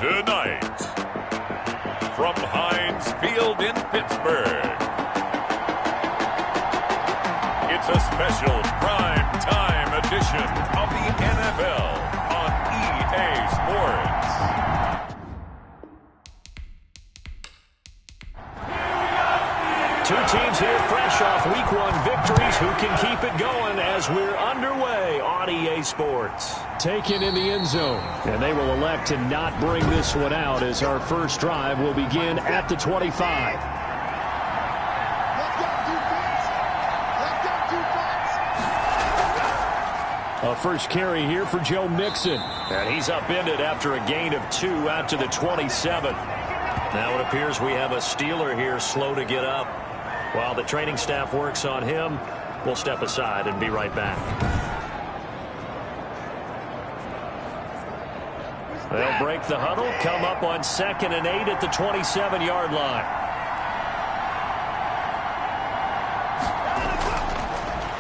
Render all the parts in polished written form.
Tonight, from Heinz Field in Pittsburgh, it's a special prime time edition of the NFL on EA Sports. Two teams here fresh off Week 1 victories. Who can keep it going as we're underway on EA Sports? Taken in the end zone. And they will elect to not bring this one out as our first drive will begin at the 25. A first carry here for Joe Mixon. And he's upended after a gain of 2 out to the 27. Now it appears we have a Steeler here slow to get up. While the training staff works on him, we'll step aside and be right back. They'll break the huddle, come up on 2nd and 8 at the 27-yard line.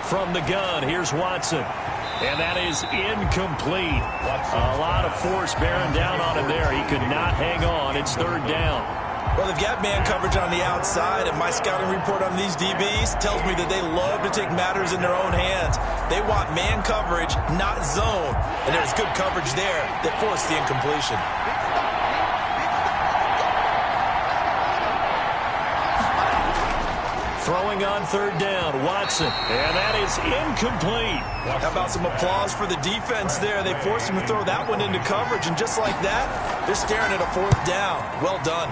From the gun, here's Watson. And that is incomplete. A lot of force bearing down on him there. He could not hang on. It's 3rd down. Well, they've got man coverage on the outside, and my scouting report on these DBs tells me that they love to take matters in their own hands. They want man coverage, not zone. And there's good coverage there that forced the incompletion. Throwing on 3rd down, Watson. And that is incomplete. How about some applause for the defense there? They forced him to throw that one into coverage, and just like that, they're staring at a 4th down. Well done.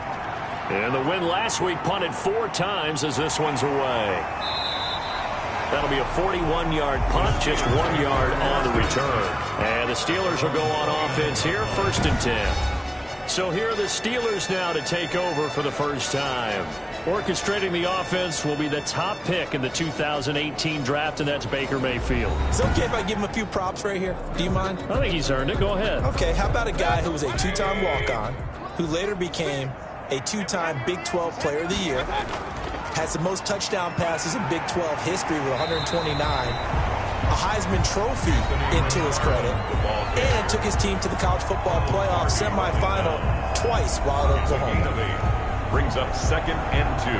And the win last week punted 4 times as this one's away. That'll be a 41-yard punt, just 1 yard on the return. And the Steelers will go on offense here, 1st and 10. So here are the Steelers now to take over for the first time. Orchestrating the offense will be the top pick in the 2018 draft, and that's Baker Mayfield. Is it okay if I give him a few props right here? Do you mind? I think he's earned it. Go ahead. Okay, how about a guy who was a 2-time walk-on, who later became a 2-time Big 12 Player of the Year, has the most touchdown passes in Big 12 history with 129, a Heisman Trophy into his credit, and took his team to the college football playoff semifinal twice while at Oklahoma. Brings up 2nd and 2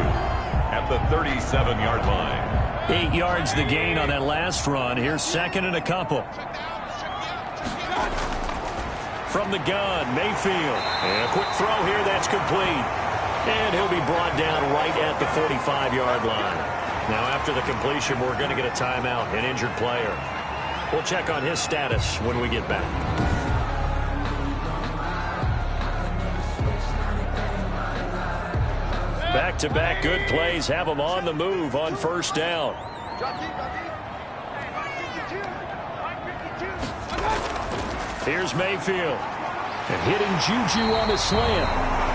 at the 37-yard line. 8 yards the gain on that last run. Here's 2nd and a couple. From the gun, Mayfield. And a quick throw here, that's complete. And he'll be brought down right at the 45-yard line. Now after the completion, we're going to get a timeout, an injured player. We'll check on his status when we get back. Back-to-back good plays have them on the move on 1st down. Here's Mayfield. And hitting Juju on the slant.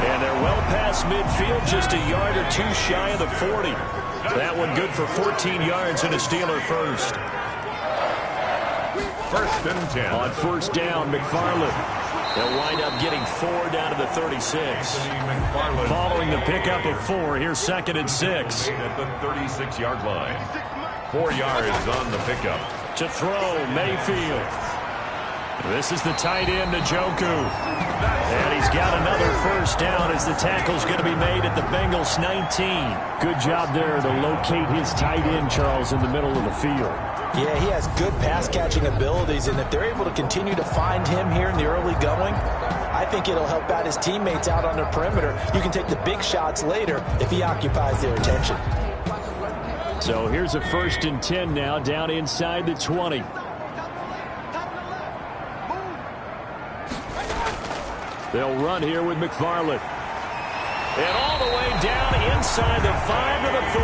And they're well past midfield, just a yard or 2 shy of the 40. That one good for 14 yards and a Steeler first. 1st and 10. On 1st down, McFarland. They'll wind up getting 4 down to the 36. Following the pickup of 4, here's 2nd and 6. At the 36-yard line. 4 yards on the pickup. To throw, Mayfield. This is the tight end, Njoku. And he's got another 1st down as the tackle's going to be made at the Bengals 19. Good job there to locate his tight end, Charles, in the middle of the field. Yeah, he has good pass-catching abilities, and if they're able to continue to find him here in the early going, I think it'll help out his teammates out on the perimeter. You can take the big shots later if he occupies their attention. So here's a 1st and 10 now, down inside the 20. They'll run here with McFarland. And all the way down inside the 5 to the 4.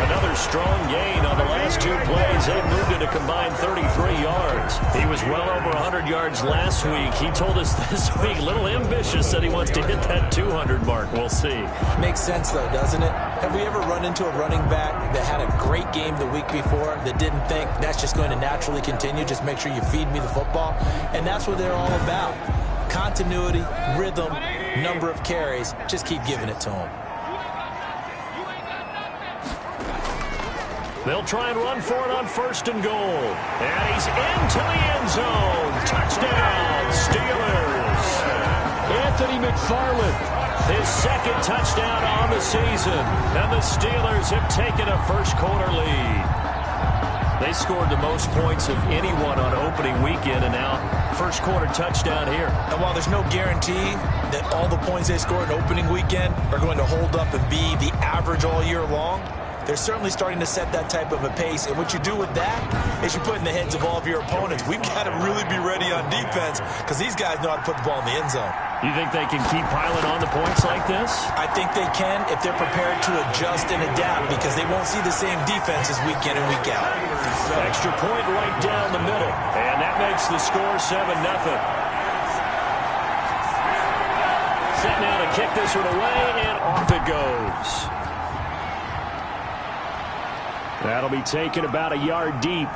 Another strong gain on the last 2 plays. They moved it a combined 33 yards. He was well over 100 yards last week. He told us this week, a little ambitious, that he wants to hit that 200 mark. We'll see. Makes sense, though, doesn't it? Have we ever run into a running back that had a great game the week before that didn't think that's just going to naturally continue? Just make sure you feed me the football. And that's what they're all about. Continuity, rhythm, number of carries. Just keep giving it to him. They'll try and run for it on 1st and goal. And he's into the end zone. Touchdown, Steelers. Anthony McFarland. His second touchdown on the season. And the Steelers have taken a first-quarter lead. They scored the most points of anyone on opening weekend, and now first-quarter touchdown here. And while there's no guarantee that all the points they scored in opening weekend are going to hold up and be the average all year long, they're certainly starting to set that type of a pace. And what you do with that is you put in the heads of all of your opponents, we've got to really be ready on defense because these guys know how to put the ball in the end zone. You think they can keep piling on the points like this? I think they can if they're prepared to adjust and adapt because they won't see the same defenses week in and week out. Extra point right down the middle. And that makes the score 7-0. Set now to kick this one away, and off it goes. That'll be taken about a yard deep.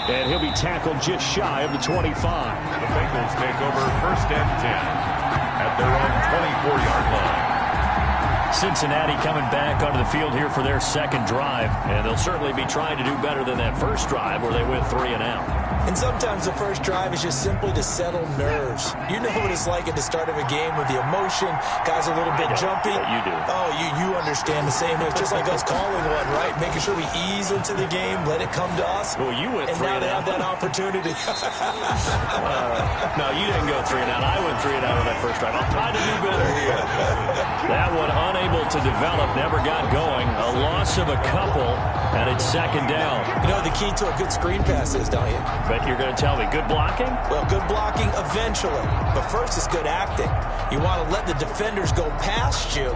And he'll be tackled just shy of the 25. The Bengals take over first and 10 at their own 24-yard line. Cincinnati coming back onto the field here for their second drive, and they'll certainly be trying to do better than that first drive where they went 3 and out. And sometimes the first drive is just simply to settle nerves. You know what it's like at the start of a game with the emotion, guys a little bit jumpy. You do. Oh, you understand the same. It's just like us calling one, right? Making sure we ease into the game, let it come to us. Well, you went 3 and and now out. they have that opportunity. No, you didn't go 3 and out. I went 3 and out on that first drive. I'll try to do better here. That one unable to develop, never got going. A loss of a couple, and it's second down. You know the key to a good screen pass is, don't you? Bet you're going to tell me good blocking? Well, good blocking eventually. But first is good acting. You want to let the defenders go past you,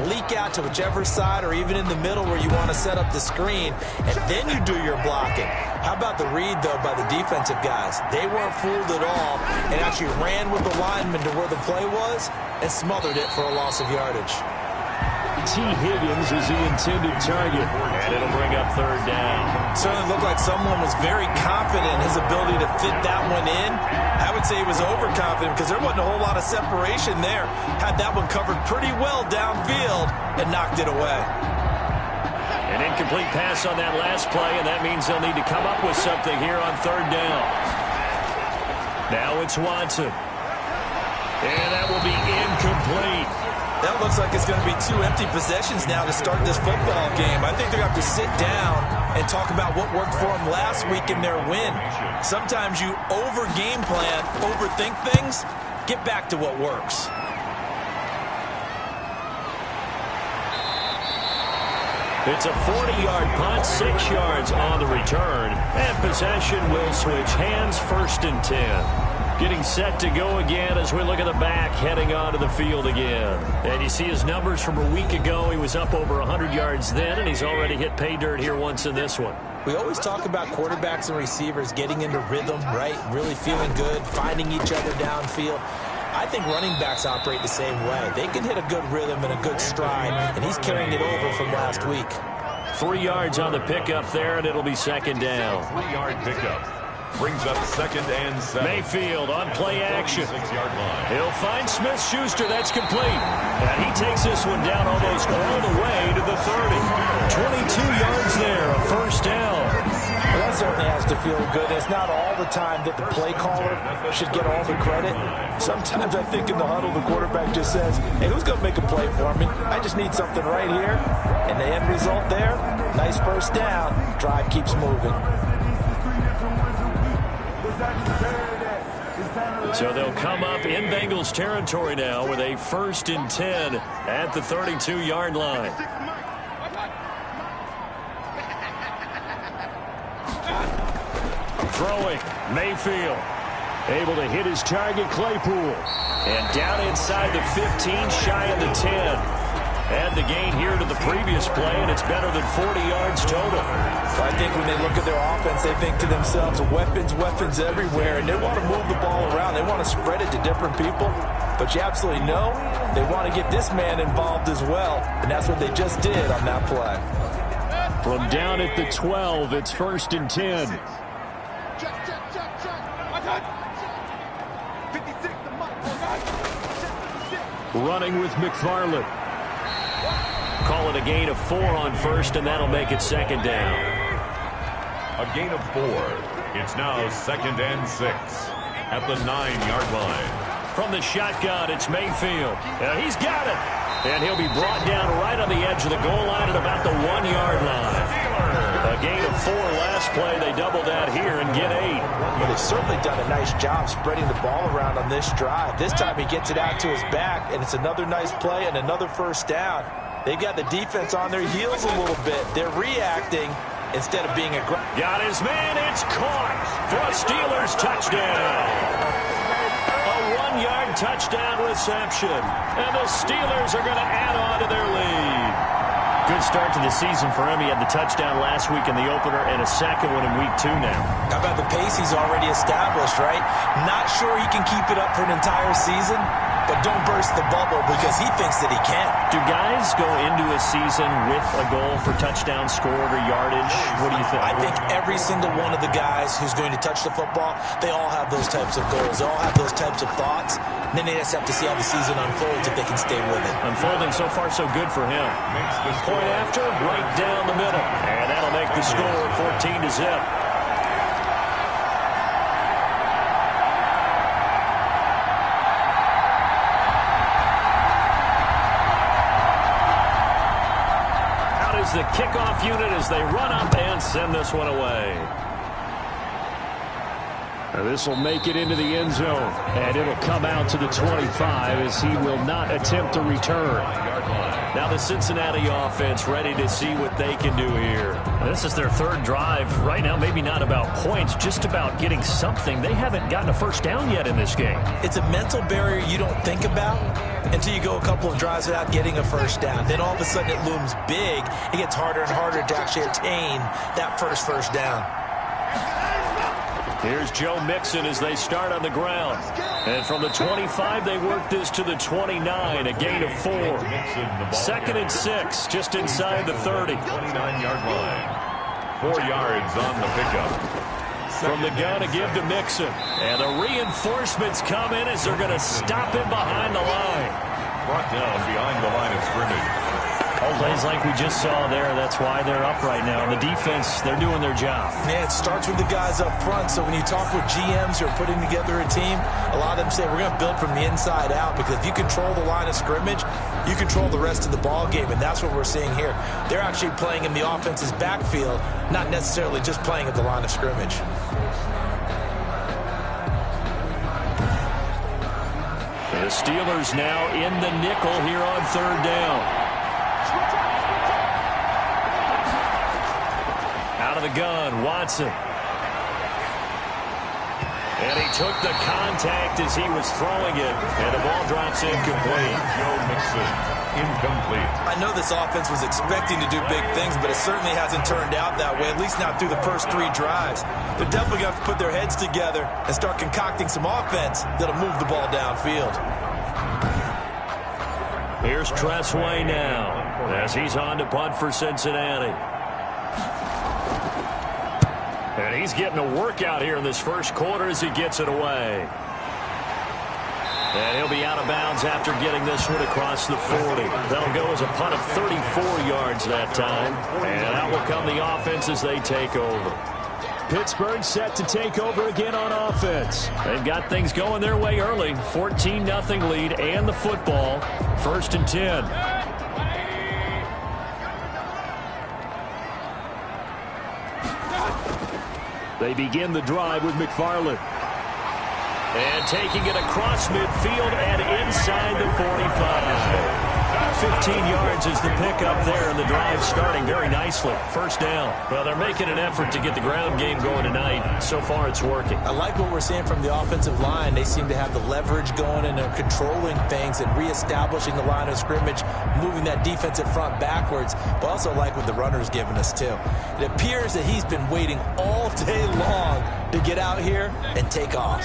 leak out to whichever side or even in the middle where you want to set up the screen, and then you do your blocking. How about the read, though, by the defensive guys? They weren't fooled at all and actually ran with the lineman to where the play was and smothered it for a loss of yardage. T. Higgins is the intended target. And it'll bring up third down. Certainly looked like someone was very confident in his ability to fit that one in. I would say he was overconfident because there wasn't a whole lot of separation there. Had that one covered pretty well downfield and knocked it away. An incomplete pass on that last play, and that means they'll need to come up with something here on third down. Now it's Watson. And that will be incomplete. That looks like it's going to be 2 empty possessions now to start this football game. I think they're going to have to sit down and talk about what worked for them last week in their win. Sometimes you over-game plan, overthink things, get back to what works. It's a 40-yard punt, 6 yards on the return, and possession will switch hands, first and 10. Getting set to go again as we look at the back, heading onto the field again. And you see his numbers from a week ago. He was up over 100 yards then, and he's already hit pay dirt here once in this one. We always talk about quarterbacks and receivers getting into rhythm, right? Really feeling good, finding each other downfield. I think running backs operate the same way. They can hit a good rhythm and a good stride, and he's carrying it over from last week. 3 yards on the pickup there, and it'll be second down. 3-yard pickup. Brings up second and 7. Mayfield on play action. 6-yard line. He'll find Smith-Schuster. That's complete. And he takes this one down almost all the way to the 30. 22 yards there, a first down. Well, that certainly has to feel good. It's not all the time that the play caller should get all the credit. Sometimes I think in the huddle, the quarterback just says, hey, who's going to make a play for me? I just need something right here. And the end result there, nice first down. Drive keeps moving. So they'll come up in Bengals territory now with a first and 10 at the 32-yard line. Throwing, Mayfield. Able to hit his target, Claypool. And down inside the 15, shy of the 10. Add the gain here to the previous play, and it's better than 40 yards total. So I think when they look at their offense, they think to themselves, weapons everywhere, and they want to move the ball around. They want to spread it to different people. But you absolutely know they want to get this man involved as well, and that's what they just did on that play. From down at the 12, it's first and 10. Running with McFarland. Call it a gain of 4 on first, and that'll make it second down. A gain of 4. It's now second and 6 at the 9-yard line. From the shotgun, it's Mayfield. He's got it. And he'll be brought down right on the edge of the goal line at about the 1-yard line. A gain of 4 last play. They double that here and get 8. Well, they've certainly done a nice job spreading the ball around on this drive. This time he gets it out to his back, and it's another nice play and another first down. They've got the defense on their heels a little bit. They're reacting instead of being aggressive. Got his man. It's caught for a Steelers touchdown. A 1-yard touchdown reception. And the Steelers are going to add on to their lead. Good start to the season for him. He had the touchdown last week in the opener and a second one in week 2 now. How about the pace he's already established, right? Not sure he can keep it up for an entire season, but don't burst the bubble because he thinks that he can. Do guys go into a season with a goal for touchdown scored or yardage? What do you think? I think every single one of the guys who's going to touch the football, they all have those types of goals. They all have those types of thoughts. And then they just have to see how the season unfolds if they can stay with it. Unfolding so far so good for him. Point after, right down the middle. And that'll make the score 14-0. The kickoff unit as they run up and send this one away. This will make it into the end zone, and it'll come out to the 25 as he will not attempt to return. Now the Cincinnati offense ready to see what they can do here. This is their 3rd drive. Right now, maybe not about points, just about getting something. They haven't gotten a first down yet in this game. It's a mental barrier you don't think about until you go a couple of drives without getting a first down. Then all of a sudden it looms big. It gets harder and harder to actually attain that first down. Here's Joe Mixon as they start on the ground. And from the 25, they work this to the 29, a gain of 4. 2nd and 6, just inside the 30. 29-yard line. 4 yards on the pickup. From the gun to give to Mixon. And the reinforcements come in as they're going to stop him behind the line. Brought down behind the line of scrimmage. Plays like we just saw there. That's why they're up right now. And the defense, they're doing their job. Yeah, it starts with the guys up front. So when you talk with GMs who are putting together a team, a lot of them say we're going to build from the inside out, because if you control the line of scrimmage, you control the rest of the ball game, and that's what we're seeing here. They're actually playing in the offense's backfield, not necessarily just playing at the line of scrimmage. The Steelers now in the nickel here on 3rd down. Out of the gun, Watson. And he took the contact as he was throwing it, and the ball drops incomplete. Joe Mixon, incomplete. I know this offense was expecting to do big things, but it certainly hasn't turned out that way, at least not through the first 3 drives. They're definitely going to have to put their heads together and start concocting some offense that'll move the ball downfield. Here's Tressway now as he's on to punt for Cincinnati. And he's getting a workout here in this first quarter as he gets it away. And he'll be out of bounds after getting this one across the 40. That'll go as a punt of 34 yards that time. And out will come the offense as they take over. Pittsburgh set to take over again on offense. They've got things going their way early. 14-0 lead and the football. 1st and 10. They begin the drive with McFarland. And taking it across midfield and inside the 45. 15 yards is the pickup there, and the drive starting very nicely. First down. Well, they're making an effort to get the ground game going tonight. So far, it's working. I like what we're seeing from the offensive line. They seem to have the leverage going, and they're controlling things and reestablishing the line of scrimmage, moving that defensive front backwards. But also like what the runner's giving us, too. It appears that he's been waiting all day long to get out here and take off.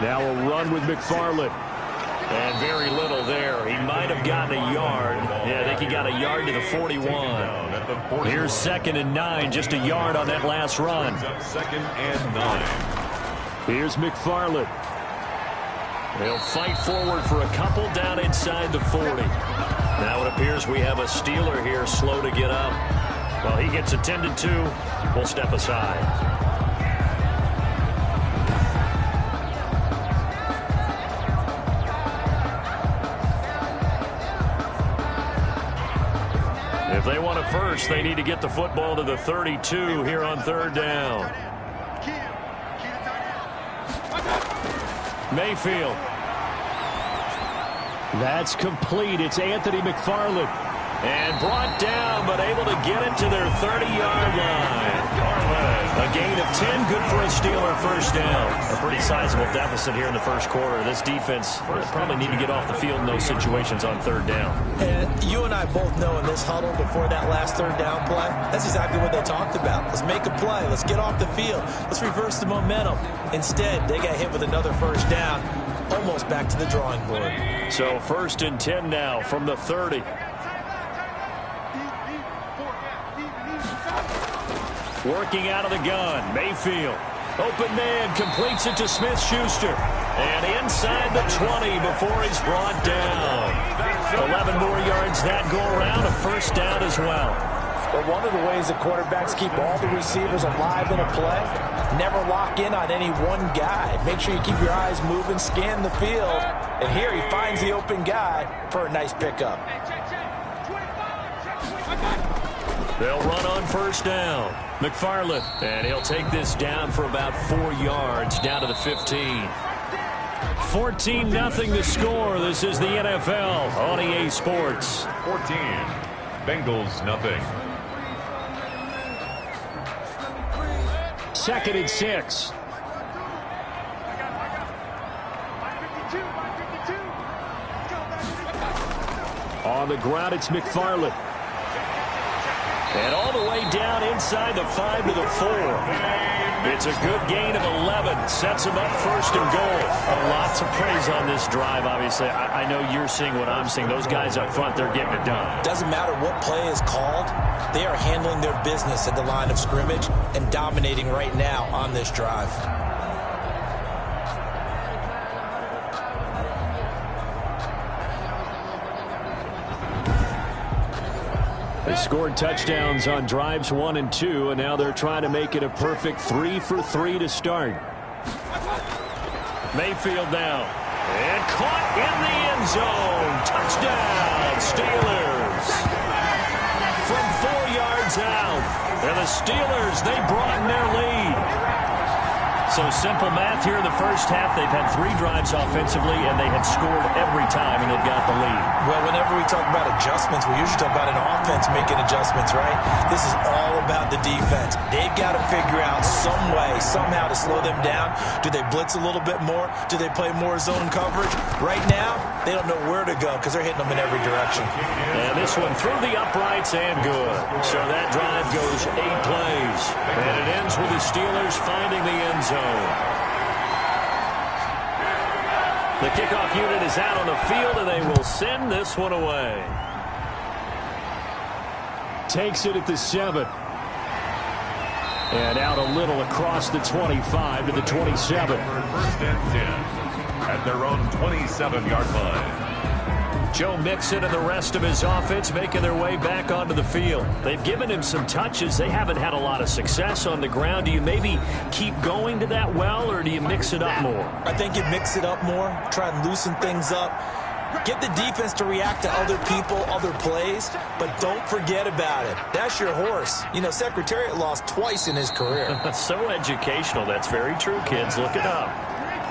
Now a run with McFarland. And very little there. He might have gotten a yard. Yeah, I think he got a yard to the 41. Here's 2nd and 9, just a yard on that last run. 2nd and 9. Here's McFarland. They'll fight forward for a couple down inside the 40. Now it appears we have a Steeler here slow to get up. Well, he gets attended to. We'll step aside. If they want a first, they need to get the football to the 32 here on third down. Mayfield. That's complete. It's Anthony McFarland. And brought down, but able to get it to their 30-yard line. A gain of 10, good for a Steeler first down. A pretty sizable deficit here in the first quarter. This defense probably need to get off the field in those situations on third down. And you and I both know in this huddle before that last third down play, that's exactly what they talked about. Let's make a play. Let's get off the field. Let's reverse the momentum. Instead, they got hit with another first down, almost back to the drawing board. So 1st and 10 now from the 30. Working out of the gun, Mayfield. Open man, completes it to Smith-Schuster. And inside the 20 before he's brought down. 11 more yards that go around, a first down as well. But one of the ways that quarterbacks keep all the receivers alive in a play, never lock in on any one guy. Make sure you keep your eyes moving, scan the field. And here he finds the open guy for a nice pickup. They'll run on first down. McFarland, and he'll take this down for about 4 yards, down to the 15. 14-0 the score. This is the NFL on EA Sports. 14, Bengals nothing. 2nd and 6. On the ground, it's McFarland. And all the way down inside the 5 to the 4. It's a good gain of 11. Sets him up 1st and goal. Lots of praise on this drive, obviously. I know you're seeing what I'm seeing. Those guys up front, they're getting it done. Doesn't matter what play is called. They are handling their business at the line of scrimmage and dominating right now on this drive. They scored touchdowns on drives 1 and 2, and now they're trying to make it a perfect 3 for 3 to start. Mayfield now. And caught in the end zone. Touchdown, Steelers. From 4 yards out. And the Steelers, they broaden their lead. So simple math here in the first half. They've had 3 drives offensively, and they had scored every time, and they've got the lead. Well, whenever we talk about adjustments, we usually talk about an offense making adjustments, right? This is all about the defense. They've got to figure out some way, somehow to slow them down. Do they blitz a little bit more? Do they play more zone coverage? Right now, they don't know where to go because they're hitting them in every direction. And this one through the uprights and good. So that drive goes 8 plays. And it ends with the Steelers finding the end zone. The kickoff unit is out on the field, and they will send this one away. Takes it at the 7. And out a little across the 25 to the 27. 1st and 10 at their own 27-yard line. Joe Mixon and the rest of his offense making their way back onto the field. They've given him some touches. They haven't had a lot of success on the ground. Do you maybe keep going to that well, or do you mix it up more? I think you mix it up more, try and loosen things up. Get the defense to react to other people, other plays, but don't forget about it. That's your horse. You know, Secretariat lost twice in his career. So educational. That's very true, kids. Look it up.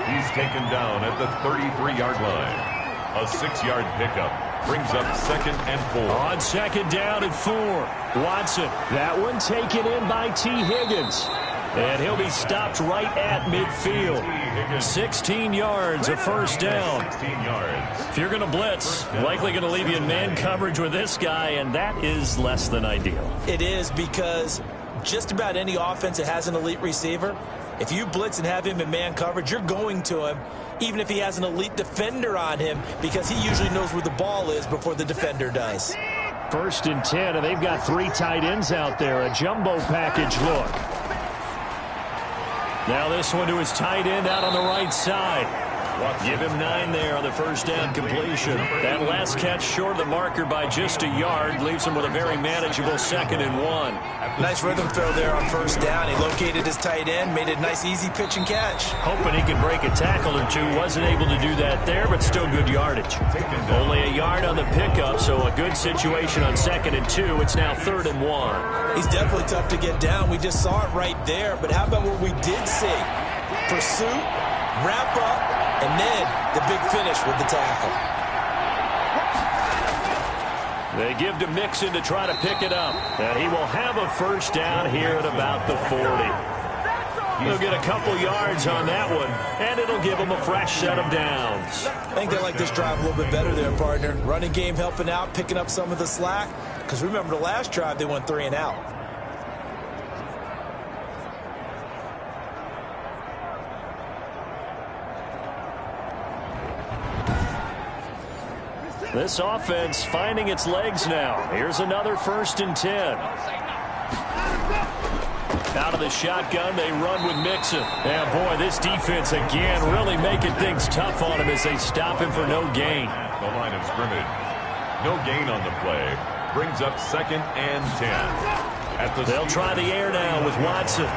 He's taken down at the 33-yard line. A 6-yard pickup brings up 2nd and 4. On 2nd down and 4. Watson. That one taken in by T. Higgins. And he'll be stopped right at midfield. 16 yards, a first down. 16 yards. If you're going to blitz, likely going to leave you in man coverage with this guy, and that is less than ideal. It is, because just about any offense that has an elite receiver, if you blitz and have him in man coverage, you're going to him, even if he has an elite defender on him, because he usually knows where the ball is before the defender does. 1st and 10, and they've got 3 tight ends out there. A jumbo package look. Now this one to his tight end out on the right side. Give him 9 there on the first down completion. That last catch short of the marker by just a yard leaves him with a very manageable 2nd and 1. Nice rhythm throw there on first down. He located his tight end, made it a nice easy pitch and catch. Hoping he could break a tackle or two. Wasn't able to do that there, but still good yardage. Only a yard on the pickup, so a good situation on 2nd and 2. It's now 3rd and 1. He's definitely tough to get down. We just saw it right there. But how about what we did see? Pursuit, wrap up, and then the big finish with the tackle. They give to Mixon to try to pick it up. And he will have a first down here at about the 40. He'll get a couple yards on that one, and it'll give him a fresh set of downs. I think they like this drive a little bit better there, partner. Running game helping out, picking up some of the slack. Because remember, the last drive, they went 3 and out. This offense finding its legs now. Here's another 1st and 10. Out of the shotgun, they run with Mixon. And boy, this defense again really making things tough on him as they stop him for no gain. The line of scrimmage. No gain on the play. Brings up 2nd and 10. They'll try the air now with Watson.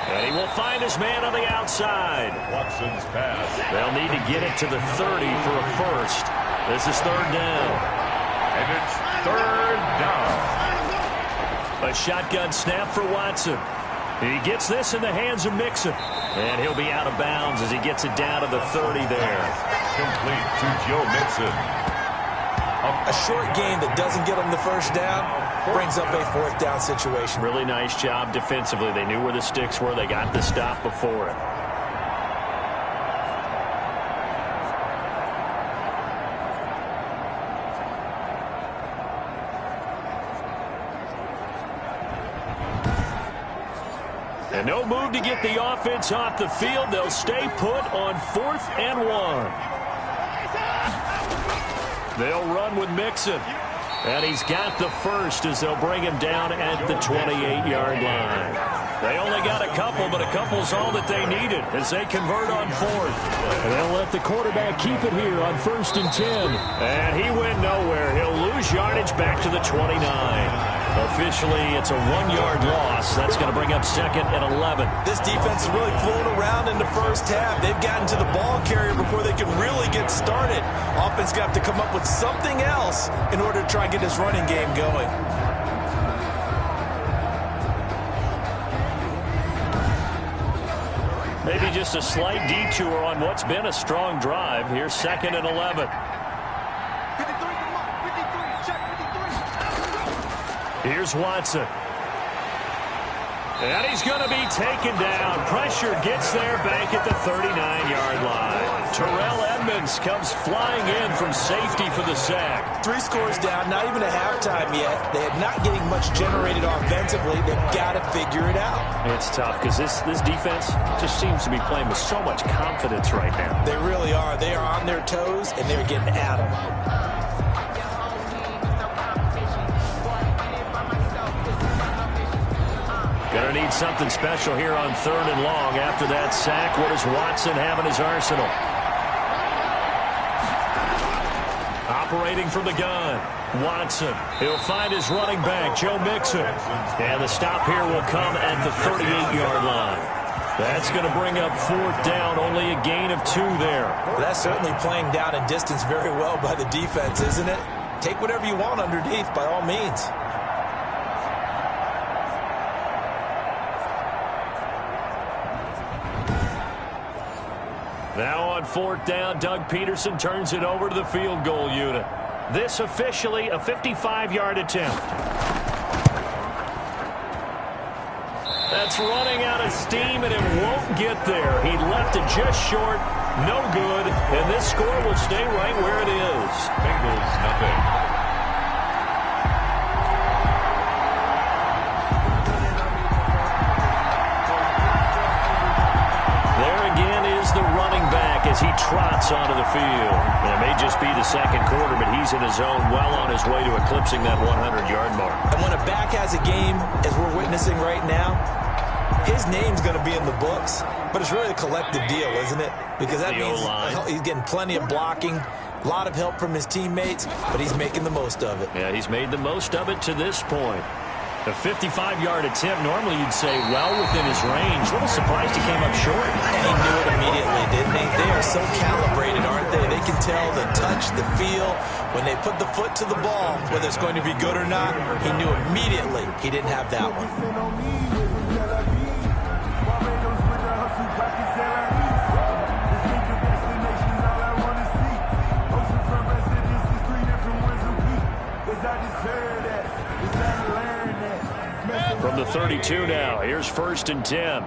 And he will find his man on the outside. Watson's pass. They'll need to get it to the 30 for a first. This is 3rd down. And it's 3rd down. A shotgun snap for Watson. He gets this in the hands of Mixon. And he'll be out of bounds as he gets it down to the 30 there. Complete to Joe Mixon. A short gain that doesn't get him the first down brings up a 4th down situation. Really nice job defensively. They knew where the sticks were. They got the stop before it. And no move to get the offense off the field. They'll stay put on 4th and 1. They'll run with Mixon. And he's got the first as they'll bring him down at the 28-yard line. They only got a couple, but a couple's all that they needed as they convert on 4th. And they'll let the quarterback keep it here on 1st and 10. And he went nowhere. He'll lose yardage back to the 29. Officially, it's a 1-yard loss. That's going to bring up 2nd and 11. This defense is really flown around in the first half. They've gotten to the ball carrier before they can really get started. Offense going to have to come up with something else in order to try and get this running game going. Maybe just a slight detour on what's been a strong drive. Here's 2nd and 11. Here's Watson. And he's going to be taken down. Pressure gets there back at the 39-yard line. Terrell Edmonds comes flying in from safety for the sack. 3 scores down, not even a halftime yet. They are not getting much generated offensively. They've got to figure it out. It's tough because this defense just seems to be playing with so much confidence right now. They really are. They are on their toes, and they're getting at them. Gonna need something special here on 3rd and long. After that sack, what does Watson have in his arsenal? Operating from the gun, Watson. He'll find his running back, Joe Mixon. And the stop here will come at the 38-yard line. That's going to bring up 4th down, only a gain of 2 there. Well, that's certainly playing down in distance very well by the defense, isn't it? Take whatever you want underneath, by all means. Now on 4th down, Doug Peterson turns it over to the field goal unit. This officially a 55-yard attempt. That's running out of steam, and it won't get there. He left it just short, no good, and this score will stay right where it is. Bengals, nothing. As he trots onto the field. And it may just be the 2nd quarter, but he's in his zone, well on his way to eclipsing that 100-yard mark. And when a back has a game, as we're witnessing right now, his name's going to be in the books, but it's really a collective deal, isn't it? Because that means he's getting plenty of blocking, a lot of help from his teammates, but he's making the most of it. Yeah, he's made the most of it to this point. A 55-yard attempt, normally you'd say well within his range. A little surprised he came up short. And he knew it immediately, didn't he? They are so calibrated, aren't they? They can tell the touch, the feel. When they put the foot to the ball, whether it's going to be good or not, he knew immediately he didn't have that one. From the 32 now, here's 1st and 10.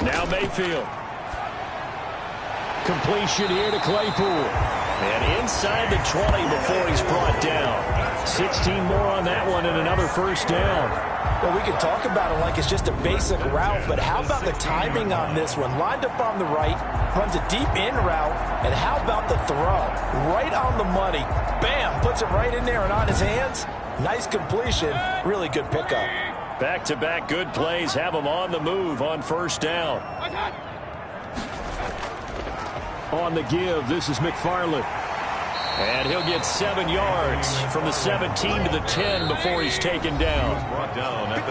Now Mayfield. Completion here to Claypool. And inside the 20 before he's brought down. 16 more on that one and another 1st down. Well, we can talk about it like it's just a basic route, but how about the timing on this one? Lined up on the right, runs a deep in route, and how about the throw? Right on the money. Bam! Puts it right in there and on his hands. Nice completion. Really good pickup. Back-to-back good plays have him on the move on 1st down. On the give, this is McFarland. And he'll get 7 yards from the 17 to the 10 before he's taken down.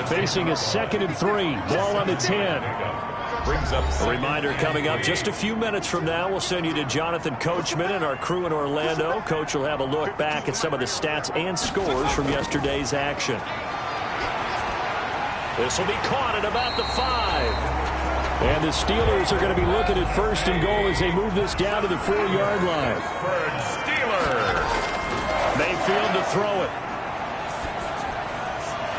Facing a 2nd and 3. Ball on the 10. A reminder coming up just a few minutes from now. We'll send you to Jonathan Coachman and our crew in Orlando. Coach will have a look back at some of the stats and scores from yesterday's action. This will be caught at about the 5. And the Steelers are going to be looking at 1st and goal as they move this down to the 4-yard line. Steelers. Mayfield to throw it.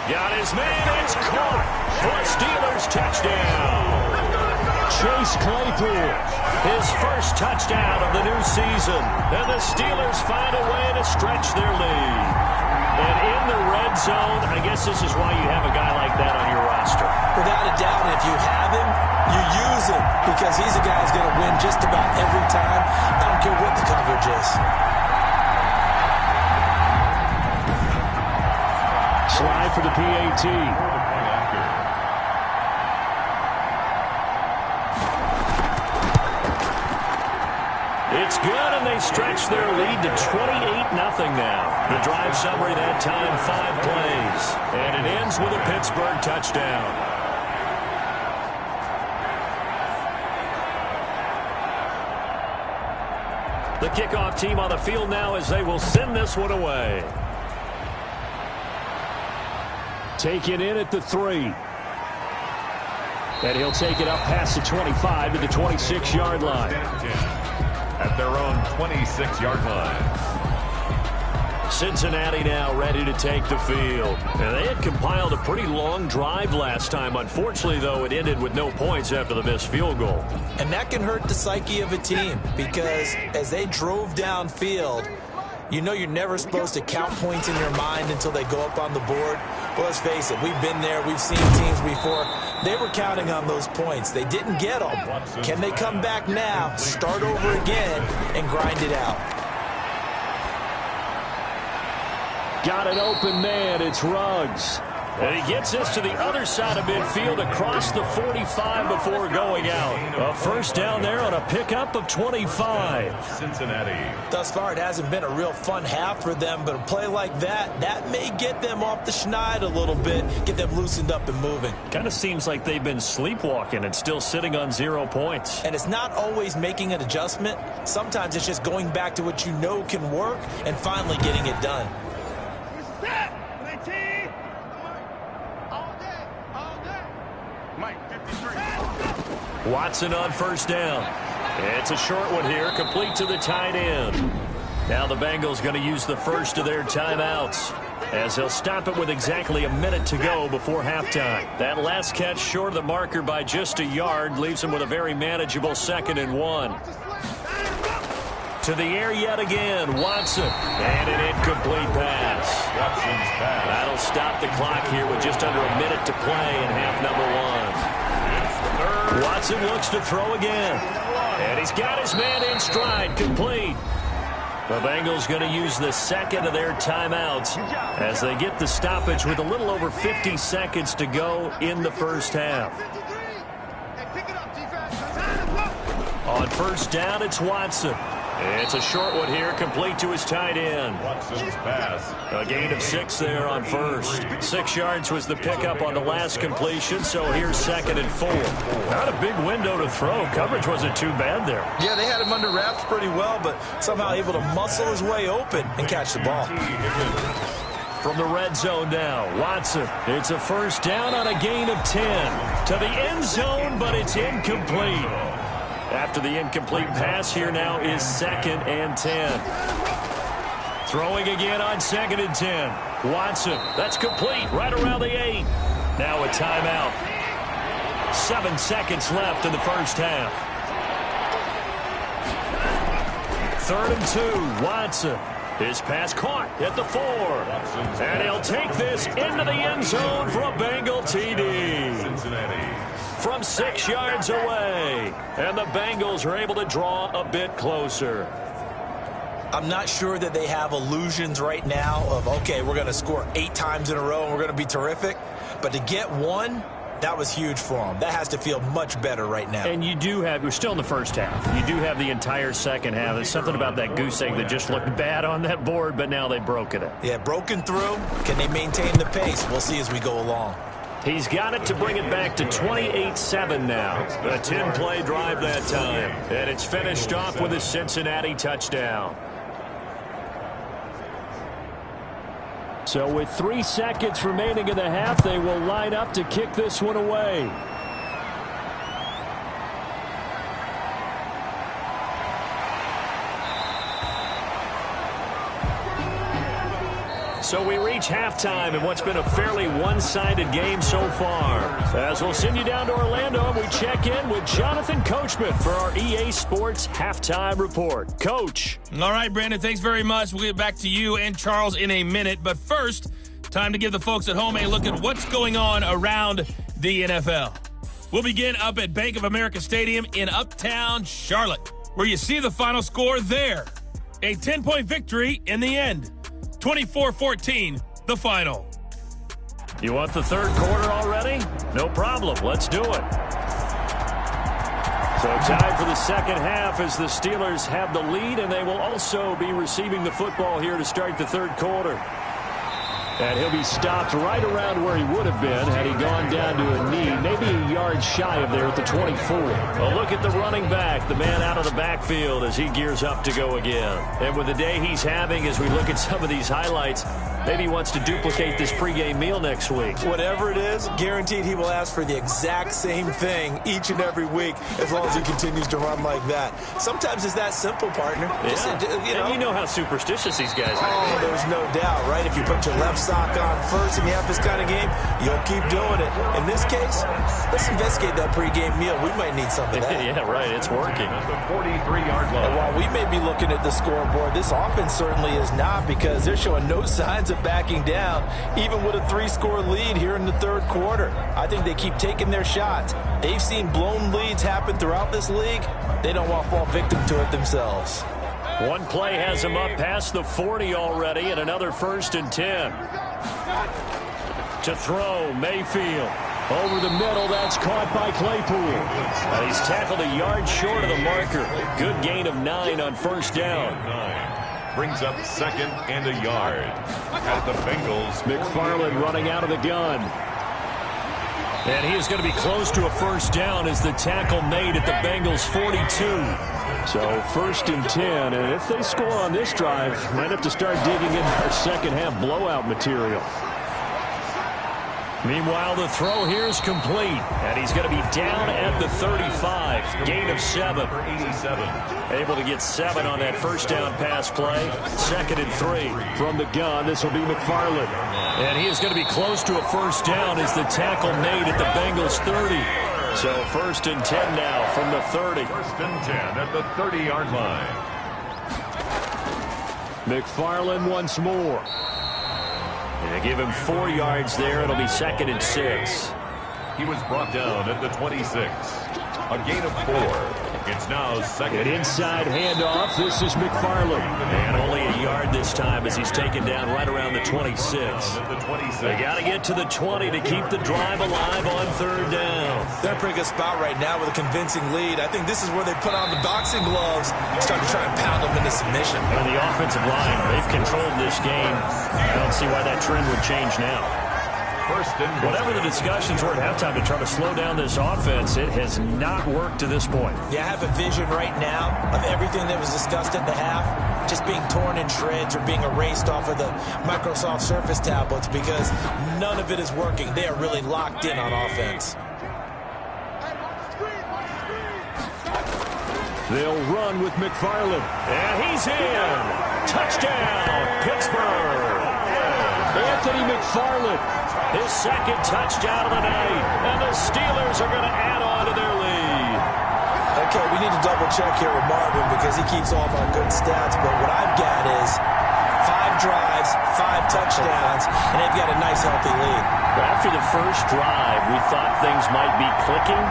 Got his man. It's caught for a Steelers touchdown. Chase Claypool, his 1st touchdown of the new season. And the Steelers find a way to stretch their lead. And in the red zone, I guess this is why you have a guy like that on your roster. Without a doubt, if you have him, you use him because he's a guy who's going to win just about every time. I don't care what the coverage is. Slide for the PAT. It's good, and they stretch their lead to 28-0 now. The drive summary that time, 5 plays. And it ends with a Pittsburgh touchdown. The kickoff team on the field now as they will send this one away. Taken in at the 3. And he'll take it up past the 25 to the 26-yard line. At their own 26-yard line. Cincinnati now ready to take the field. And they had compiled a pretty long drive last time. Unfortunately, though, it ended with no points after the missed field goal. And that can hurt the psyche of a team because as they drove downfield, you know you're never supposed to count points in your mind until they go up on the board. Well, let's face it, we've been there. We've seen teams before. They were counting on those points. They didn't get them. Can they come back now, start over again, and grind it out? Got an open man. It's Ruggs. And he gets this to the other side of midfield across the 45 before going out. A 1st down there on a pickup of 25. Cincinnati. Thus far, it hasn't been a real fun half for them, but a play like that may get them off the schneid a little bit, get them loosened up and moving. Kind of seems like they've been sleepwalking and still sitting on 0 points. And it's not always making an adjustment. Sometimes it's just going back to what you know can work and finally getting it done. Watson on 1st down. It's a short one here, complete to the tight end. Now the Bengals going to use the 1st of their timeouts as they'll stop it with exactly a minute to go before halftime. That last catch short of the marker by just a yard leaves them with a very manageable 2nd and 1. To the air yet again, Watson. And an incomplete pass. Watson's pass. That'll stop the clock here with just under a minute to play in half number 1. Watson looks to throw again. And he's got his man in stride, complete. The Bengals going to use the second of their timeouts as they get the stoppage with a little over 50 seconds to go in the first half. On first down, it's Watson. It's a short one here, complete to his tight end. Watson's pass. A gain of 6 there on first. 6 yards was the pickup on the last completion, so here's 2nd and 4. Not a big window to throw. Coverage wasn't too bad there. Yeah, they had him under wraps pretty well, but somehow able to muscle his way open and catch the ball. From the red zone now, Watson. It's a first down on a gain of 10. To the end zone, but it's incomplete. After the incomplete pass, here now is 2nd and 10. Throwing again on 2nd and 10. Watson, that's complete, right around the 8. Now a timeout. 7 seconds left in the first half. 3rd and 2, Watson. His pass caught at the 4. And he'll take this into the end zone for a Bengal TD. From 6 yards away. And the Bengals are able to draw a bit closer. I'm not sure that they have illusions right now of, okay, we're going to score 8 times in a row and we're going to be terrific. But to get one, that was huge for them. That has to feel much better right now. And you do have, we're still in the first half. You do have the entire second half. There's something about that goose egg that just looked bad on that board, but now they've broken it. Yeah, broken through. Can they maintain the pace? We'll see as we go along. He's got it to bring it back to 28-7 now. A 10-play drive that time. And it's finished off with a Cincinnati touchdown. So with 3 seconds remaining in the half, they will line up to kick this one away. So we reach halftime in what's been a fairly one-sided game so far. As we'll send you down to Orlando, and we check in with Jonathan Coachman for our EA Sports Halftime Report. Coach. All right, Brandon, thanks very much. We'll get back to you and Charles in a minute. But first, time to give the folks at home a look at what's going on around the NFL. We'll begin up at Bank of America Stadium in Uptown Charlotte, where you see the final score there. A 10-point victory in the end. 24-14, the final. You want the third quarter already? No problem. Let's do it. So time for the second half as the Steelers have the lead, and they will also be receiving the football here to start the third quarter. And he'll be stopped right around where he would have been had he gone down to a knee, maybe a yard shy of there at the 24. A look at the running back, the man out of the backfield as he gears up to go again. And with the day he's having, as we look at some of these highlights, maybe he wants to duplicate this pregame meal next week. Whatever it is, guaranteed he will ask for the exact same thing each and every week as long as he continues to run like that. Sometimes it's that simple, partner. Yeah. Just, and you know how superstitious these guys are. Oh, there's no doubt, right? If you put your left sock on first and you have this kind of game, you'll keep doing it. In this case, let's investigate that pregame meal. We might need some of that. Yeah, right. It's working. At the 43-yard line. And while we may be looking at the scoreboard, this offense certainly is not, because they're showing no signs of backing down, even with a 3-score lead here in the third quarter. I think they keep taking their shots. They've seen blown leads happen throughout this league. They don't want to fall victim to it themselves. One play has him up past the 40 already, and another 1st and 10. To throw, Mayfield. Over the middle, that's caught by Claypool. And he's tackled a yard short of the marker. Good gain of 9 on first down. Brings up 2nd and a yard. At the Bengals. McFarland running out of the gun. And he is going to be close to a first down as the tackle made at the Bengals 42. So 1st and 10, and if they score on this drive, might have to start digging into our second half blowout material. Meanwhile, the throw here is complete, and he's going to be down at the 35. Gain of 7. Able to get 7 on that first down pass play. 2nd and 3 from the gun. This will be McFarland. And he is going to be close to a first down as the tackle made at the Bengals 30. So 1st and 10 now from the 30. 1st and 10 at the 30-yard line. McFarland once more. They give him 4 yards there. It'll be 2nd and 6. He was brought down at the 26. A gain of 4. It's now second. An inside handoff. This is McFarland. And only a yard this time as he's taken down right around the 26. They got to get to the 20 to keep the drive alive on third down. They're in a pretty good spot right now with a convincing lead. I think this is where they put on the boxing gloves and start to try and pound them into submission. And the offensive line, they've controlled this game. I don't see why that trend would change now. Whatever the discussions were at halftime to try to slow down this offense, it has not worked to this point. Yeah, I have a vision right now of everything that was discussed at the half just being torn in shreds or being erased off of the Microsoft Surface tablets because none of it is working. They are really locked in on offense. They'll run with McFarland. And he's in. Touchdown, Pittsburgh. Anthony McFarland, his second touchdown of the night. And the Steelers are going to add on to their lead. Okay, we need to double check here with Marvin because he keeps all of our good stats. But what I've got is 5 drives, 5 touchdowns, and they've got a nice, healthy lead. After the first drive, we thought things might be clicking.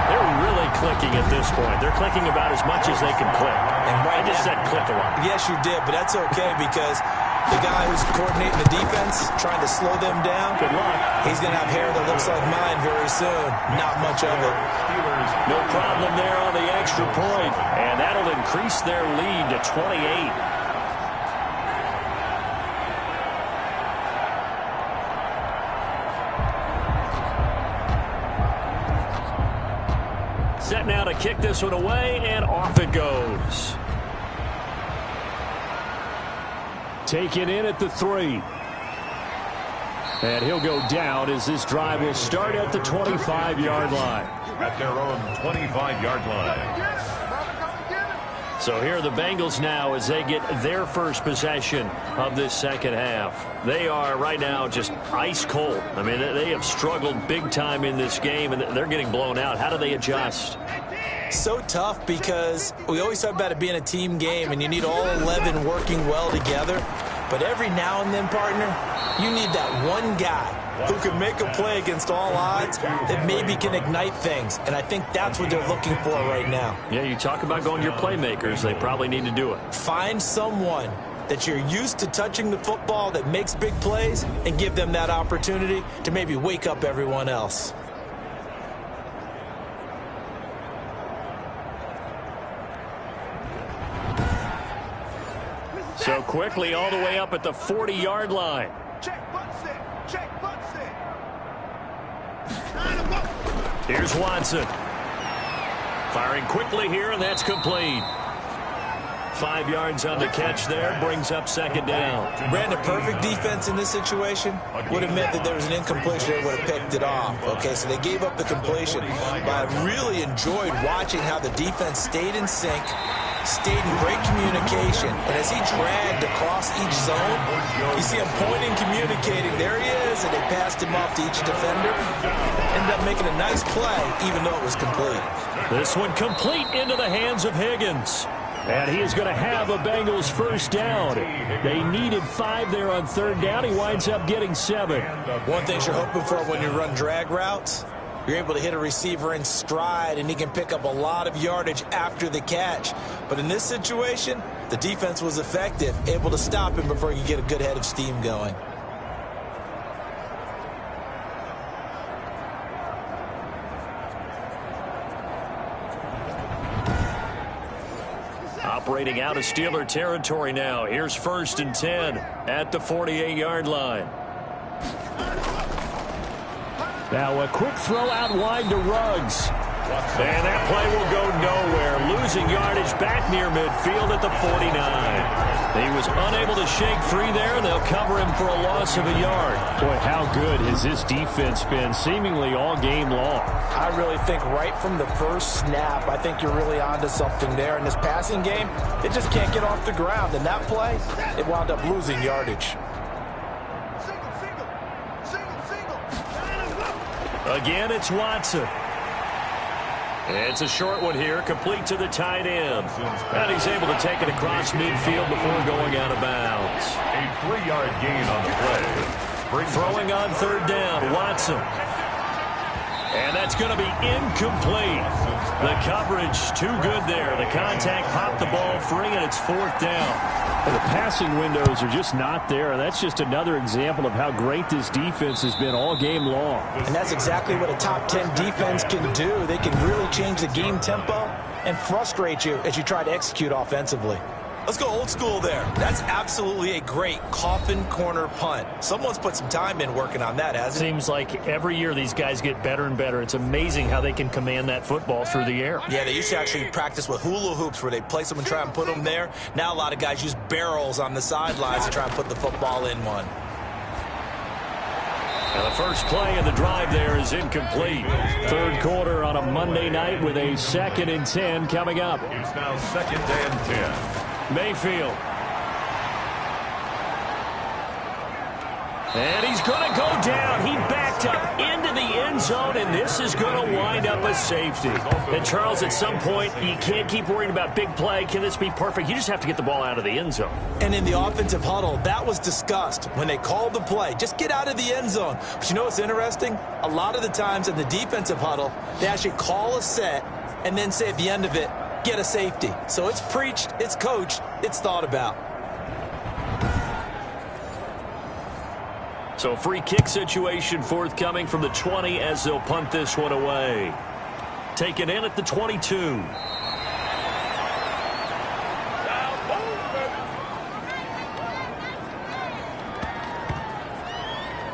They're really clicking at this point. They're clicking about as much as they can click. And right I just said click a lot. Yes, you did, but that's okay because the guy who's coordinating the defense, trying to slow them down, good luck. He's going to have hair that looks like mine very soon. Not much of it. No problem there on the extra point. And that'll increase their lead to 28. Set now to kick this one away, and off it goes. Taken in at the 3. And he'll go down as this drive will start at the 25-yard line. At their own 25-yard line. So here are the Bengals now as they get their first possession of this second half. They are right now just ice cold. I mean, they have struggled big time in this game, and they're getting blown out. How do they adjust? So tough because we always talk about it being a team game, and you need all 11 working well together. But every now and then, partner, you need that one guy who can make a play against all odds that maybe can ignite things. And I think that's what they're looking for right now. Yeah, you talk about going to your playmakers. They probably need to do it. Find someone that you're used to touching the football that makes big plays and give them that opportunity to maybe wake up everyone else. So quickly all the way up at the 40-yard line. Here's Watson. Firing quickly here, and that's complete. 5 yards on the catch there, brings up second down. Brandon, perfect defense in this situation would have meant that there was an incompletion. They would have picked it off. Okay, so they gave up the completion. But I really enjoyed watching how the defense stayed in sync, stayed in great communication. And as he dragged across each zone, you see him pointing, communicating. There he is, and they passed him off to each defender. Ended up making a nice play, even though it was complete. This one complete into the hands of Higgins. And he is going to have a Bengals first down. They needed 5 there on third down. He winds up getting 7. One thing you're hoping for when you run drag routes, you're able to hit a receiver in stride, and he can pick up a lot of yardage after the catch. But in this situation, the defense was effective, able to stop him before he could get a good head of steam going. Operating out of Steeler territory now. Here's 1st and 10 at the 48-yard line. Now a quick throw out wide to Ruggs. And that play will go nowhere. Losing yardage back near midfield at the 49. He was unable to shake free there, and they'll cover him for a loss of a yard. Boy, how good has this defense been seemingly all game long? I really think right from the first snap, I think you're really onto something there. In this passing game, it just can't get off the ground. And that play, it wound up losing yardage. Again, it's Watson. It's a short one here, complete to the tight end. And he's able to take it across midfield before going out of bounds. A 3-yard gain on the play. Throwing on third down, Watson. And that's going to be incomplete. The coverage too good there. The contact popped the ball free, and it's 4th down. And the passing windows are just not there. That's just another example of how great this defense has been all game long. And that's exactly what a top 10 defense can do. They can really change the game tempo and frustrate you as you try to execute offensively. Let's go old school there. That's absolutely a great coffin corner punt. Someone's put some time in working on that, hasn't it? Seems like every year these guys get better and better. It's amazing how they can command that football through the air. Yeah, they used to actually practice with hula hoops where they place them and try and put them there. Now a lot of guys use barrels on the sidelines to try and put the football in one. And the first play of the drive there is incomplete. 3rd quarter on a Monday night with a 2nd and 10 coming up. It's now 2nd and 10. Mayfield. And he's going to go down. He backed up into the end zone, and this is going to wind up a safety. And, Charles, at some point, you can't keep worrying about big play. Can this be perfect? You just have to get the ball out of the end zone. And in the offensive huddle, that was discussed when they called the play. Just get out of the end zone. But you know what's interesting? A lot of the times in the defensive huddle, they actually call a set and then say at the end of it, get a safety. So it's preached, it's coached, it's thought about. So free kick situation forthcoming from the 20 as they'll punt this one away. Taken in at the 22.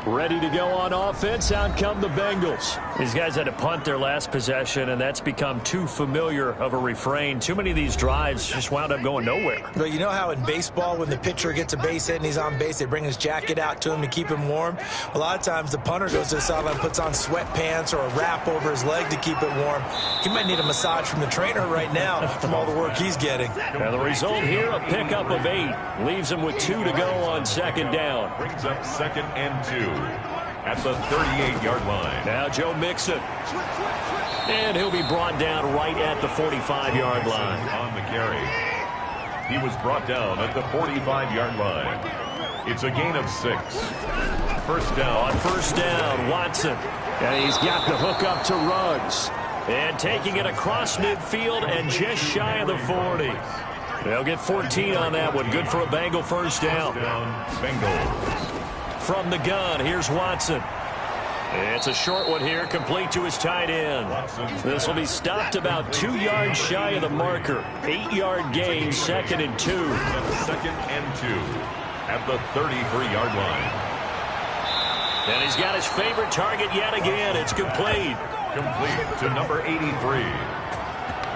Ready to go on offense. Out come the Bengals. These guys had to punt their last possession, and that's become too familiar of a refrain. Too many of these drives just wound up going nowhere. But you know how in baseball, when the pitcher gets a base hit and he's on base, they bring his jacket out to him to keep him warm? A lot of times the punter goes to the sideline, puts on sweatpants or a wrap over his leg to keep it warm. He might need a massage from the trainer right now from all the work he's getting. And the result here, a pickup of 8. Leaves him with 2 to go on 2nd down. Brings up 2nd and 2 at the 38-yard line. Now Joe Mixon. And he'll be brought down right at the 45-yard line. On the carry. He was brought down at the 45-yard line. It's a gain of 6. 1st down. On 1st down, Watson. And he's got the hook up to Ruggs. And taking it across midfield and just shy of the 40. They'll get 14 on that one. Good for a Bengal 1st down. Bengals. From the gun, here's Watson. It's a short one here, complete to his tight end. This will be stopped about 2 yards shy of the marker. 8-yard gain, 2nd and 2. 2nd and 2 at the 33-yard line. And he's got his favorite target yet again. It's complete. Complete to number 83.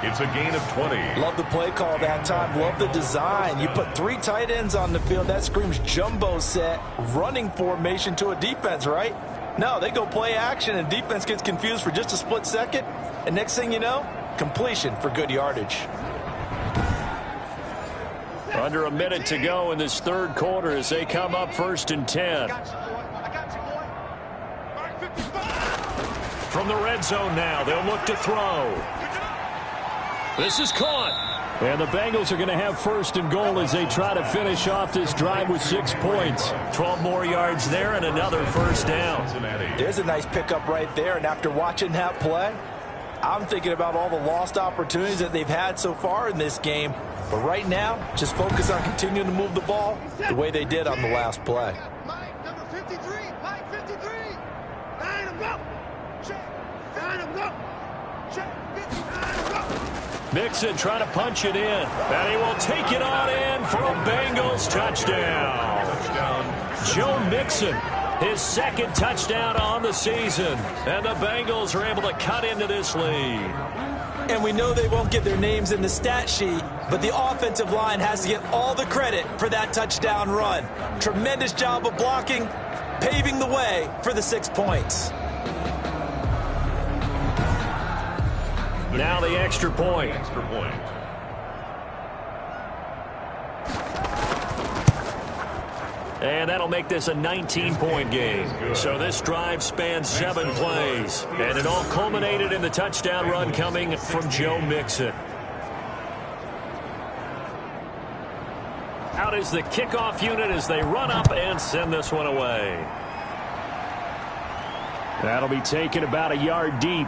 It's a gain of 20. Love the play call that time. Love the design. You put 3 tight ends on the field. That screams jumbo set, running formation to a defense, right? No, they go play action, and defense gets confused for just a split second. And next thing you know, completion for good yardage. Under a minute to go in this 3rd quarter as they come up 1st and 10. From the red zone now, they'll look to throw. This is caught. And the Bengals are going to have 1st and goal as they try to finish off this drive with 6 points. 12 more yards there and another 1st down. There's a nice pickup right there. And after watching that play, I'm thinking about all the lost opportunities that they've had so far in this game. But right now, just focus on continuing to move the ball the way they did on the last play. Mike, number 53. Mike, 53. 9 him go. Check. 9 him go. Check. 59 him go. Mixon trying to punch it in. And he will take it on in for a Bengals touchdown. Joe Mixon, his 2nd touchdown on the season. And the Bengals are able to cut into this lead. And we know they won't get their names in the stat sheet, but the offensive line has to get all the credit for that touchdown run. Tremendous job of blocking, paving the way for the 6 points. Now the extra point. Extra point. And that'll make this a 19-point game. So this drive spans 7 plays. And it all culminated in the touchdown run coming from Joe Mixon. Out is the kickoff unit as they run up and send this one away. That'll be taken about a yard deep.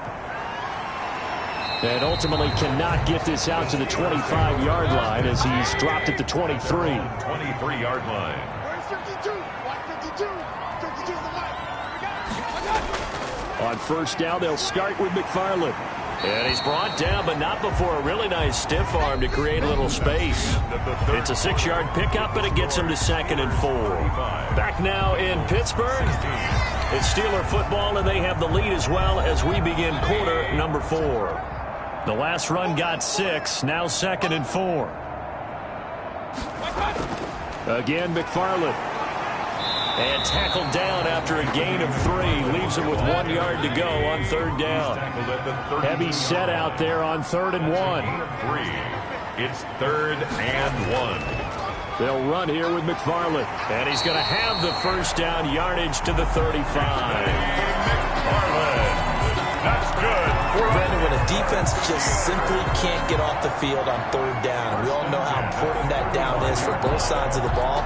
And ultimately cannot get this out to the 25-yard line as he's dropped at the 23. 23-yard line. Where's 52? 52. 52 is the mic. On first down, they'll start with McFarland. And he's brought down, but not before a really nice stiff arm to create a little space. It's a 6-yard pickup, and it gets him to 2nd and 4. Back now in Pittsburgh. It's Steeler football, and they have the lead as well as we begin quarter number 4. The last run got 6, now 2nd and 4. Again, McFarland. And tackled down after a gain of 3. Leaves him with 1 yard to go on 3rd down. Heavy set out there on 3rd and 1. It's 3rd and 1. They'll run here with McFarland. And he's going to have the first down yardage to the 35. McFarland. That's good. Brandon, when a defense just simply can't get off the field on 3rd down, we all know how important that down is for both sides of the ball.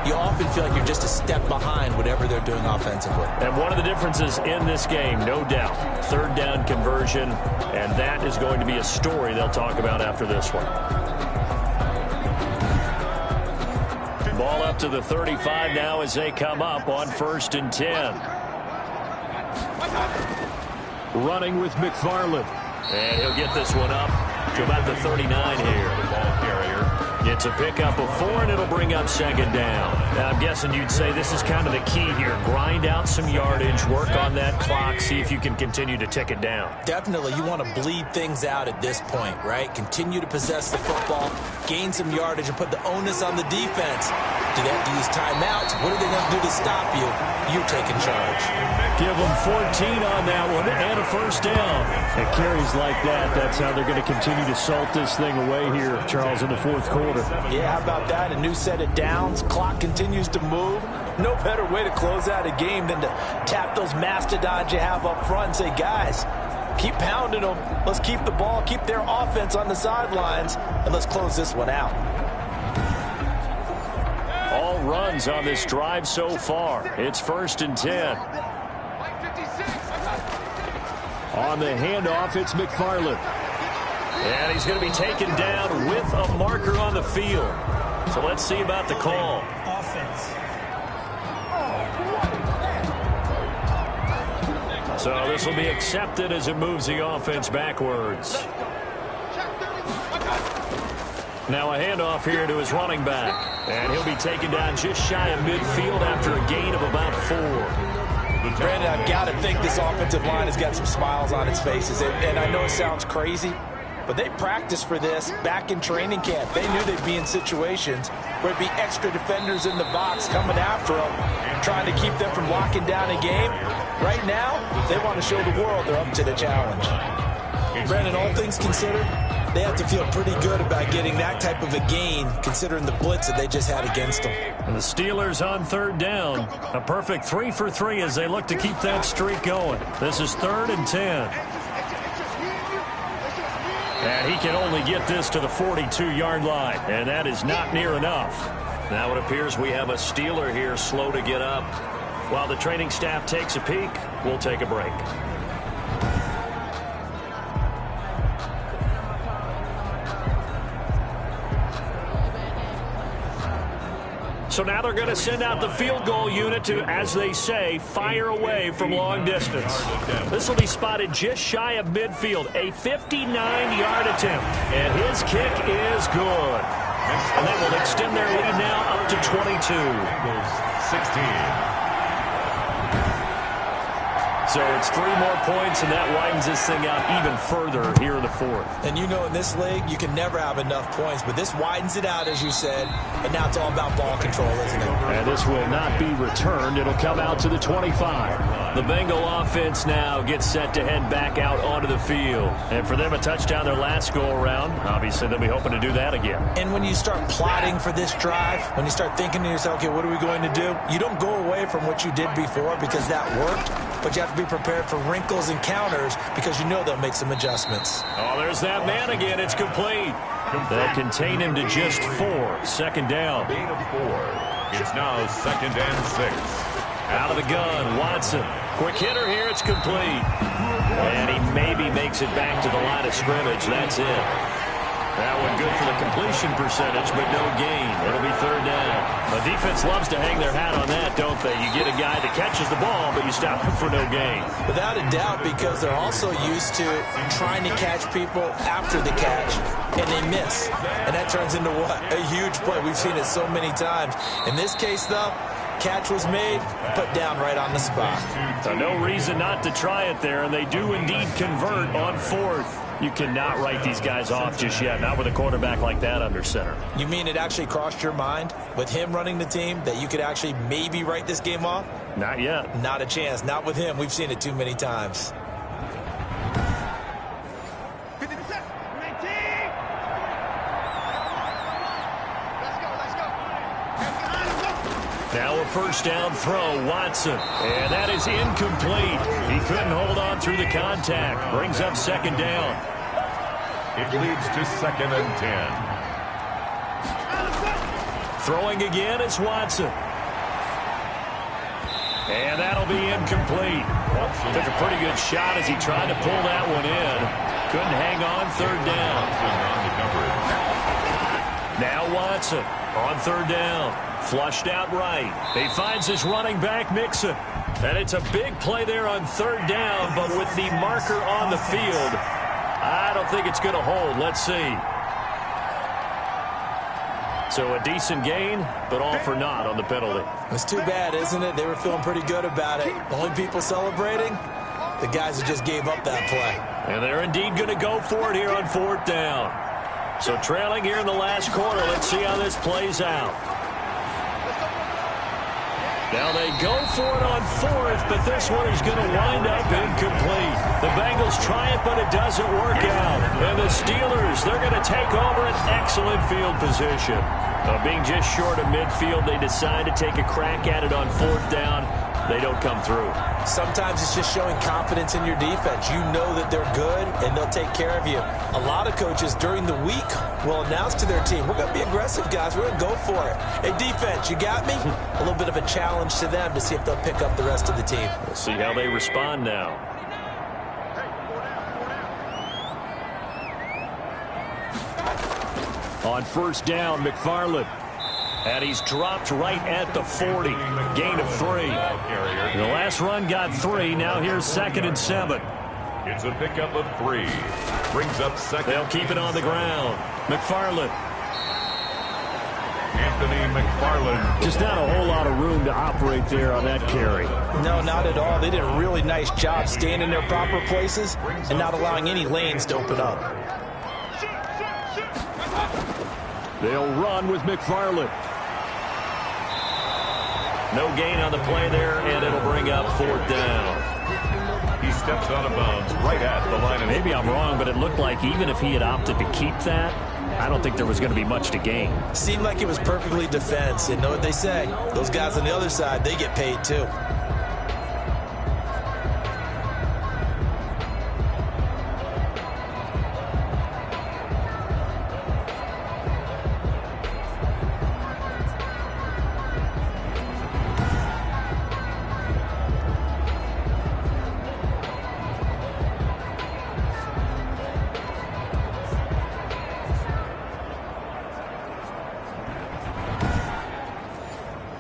You often feel like you're just a step behind whatever they're doing offensively. And one of the differences in this game, no doubt, 3rd down conversion, and that is going to be a story they'll talk about after this one. Ball up to the 35 now as they come up on 1st and 10. Running with McFarland. And he'll get this one up to about the 39 here. The ball carrier. It's a pickup of 4, and it'll bring up 2nd down. Now, I'm guessing you'd say this is kind of the key here. Grind out some yardage, work on that clock, see if you can continue to tick it down. Definitely, you want to bleed things out at this point, right? Continue to possess the football, gain some yardage, and put the onus on the defense. Do they have to use timeouts? What are they going to do to stop you? You're taking charge. Give them 14 on that one and a first down. And carries like that, that's how they're going to continue to salt this thing away here, Charles, in the 4th quarter. Yeah, how about that? A new set of downs. Clock continues to move. No better way to close out a game than to tap those mastodons you have up front and say, guys, keep pounding them. Let's keep the ball, keep their offense on the sidelines, and let's close this one out. All runs on this drive so far. It's 1st and 10. On the handoff, it's McFarland. And he's going to be taken down with a marker on the field. So let's see about the call. Offense. So this will be accepted as it moves the offense backwards. Now a handoff here to his running back. And he'll be taken down just shy of midfield after a gain of about 4. Brandon, I've got to think this offensive line has got some smiles on its faces. And I know it sounds crazy, but they practiced for this back in training camp. They knew they'd be in situations where it'd be extra defenders in the box coming after them, trying to keep them from locking down a game. Right now, they want to show the world they're up to the challenge. Brandon, all things considered, they have to feel pretty good about getting that type of a gain, considering the blitz that they just had against them. And the Steelers on 3rd down. A perfect 3 for 3 as they look to keep that streak going. This is 3rd and 10. And he can only get this to the 42-yard line, and that is not near enough. Now it appears we have a Steeler here slow to get up. While the training staff takes a peek, we'll take a break. So now they're going to send out the field goal unit to, as they say, fire away from long distance. This will be spotted just shy of midfield, a 59-yard attempt. And his kick is good. And that will extend their lead now up to 22. 16. So it's 3 more points, and that widens this thing out even further here in the 4th. And you know in this league, you can never have enough points, but this widens it out, as you said, and now it's all about ball control, isn't it? And this will not be returned. It'll come out to the 25. The Bengal offense now gets set to head back out onto the field. And for them, a touchdown their last go-around. Obviously, they'll be hoping to do that again. And when you start plotting for this drive, when you start thinking to yourself, okay, what are we going to do? You don't go away from what you did before because that worked, but you have to be prepared for wrinkles and counters because you know they'll make some adjustments. Oh, there's that man again. It's complete. They'll contain him to just 4. 2nd down. Gain of 4. It's now 2nd and 6. Out of the gun, Watson. Quick hitter here. It's complete. And he maybe makes it back to the line of scrimmage. That's it. That one good for the completion percentage, but no gain. It'll be third down. The defense loves to hang their hat on that, don't they? You get a guy that catches the ball, but you stop him for no gain. Without a doubt, because they're also used to trying to catch people after the catch, and they miss. And that turns into what? A huge play. We've seen it so many times. In this case, though, catch was made, put down right on the spot. So no reason not to try it there, and they do indeed convert on fourth. You cannot write these guys off just yet, not with a quarterback like that under center. You mean it actually crossed your mind with him running the team that you could actually maybe write this game off? Not yet. Not a chance. Not with him. We've seen it too many times. Now a first down throw, Watson. And that is incomplete. He couldn't hold on through the contact. Brings up second down. It leads to 2nd and 10. Throwing again is Watson. And that'll be incomplete. Took a pretty good shot as he tried to pull that one in. Couldn't hang on, third down. Now Watson on third down. Flushed out right. He finds his running back, Mixon. And it's a big play there on third down, but with the marker on the field, I don't think it's going to hold. Let's see. So a decent gain, but all for naught on the penalty. It's too bad, isn't it? They were feeling pretty good about it. The only people celebrating, the guys that just gave up that play. And they're indeed going to go for it here on fourth down. So trailing here in the last quarter. Let's see how this plays out. Now they go for it on fourth, but this one is going to wind up incomplete. The Bengals try it, but it doesn't work out. And the Steelers, they're going to take over an excellent field position. Being just short of midfield, they decide to take a crack at it on fourth down. They don't come through. Sometimes it's just showing confidence in your defense. You know that they're good, and they'll take care of you. A lot of coaches during the week will announce to their team, we're going to be aggressive, guys. We're going to go for it. Hey, defense, you got me? A little bit of a challenge to them to see if they'll pick up the rest of the team. We'll see how they respond now. On first down, McFarland. And he's dropped right at the 40. Gain of 3. The last run got 3. Now here's 2nd and 7. It's a pickup of 3. Brings up 2nd. They'll keep it on the ground. McFarland. Anthony McFarland. Just not a whole lot of room to operate there on that carry. No, not at all. They did a really nice job staying in their proper places and not allowing any lanes to open up. They'll run with McFarland. No gain on the play there, and it'll bring up fourth down. He steps out of bounds right at the line. Maybe I'm wrong, but it looked like even if he had opted to keep that, I don't think there was going to be much to gain. Seemed like it was perfectly defense. You know what they say? Those guys on the other side, they get paid too.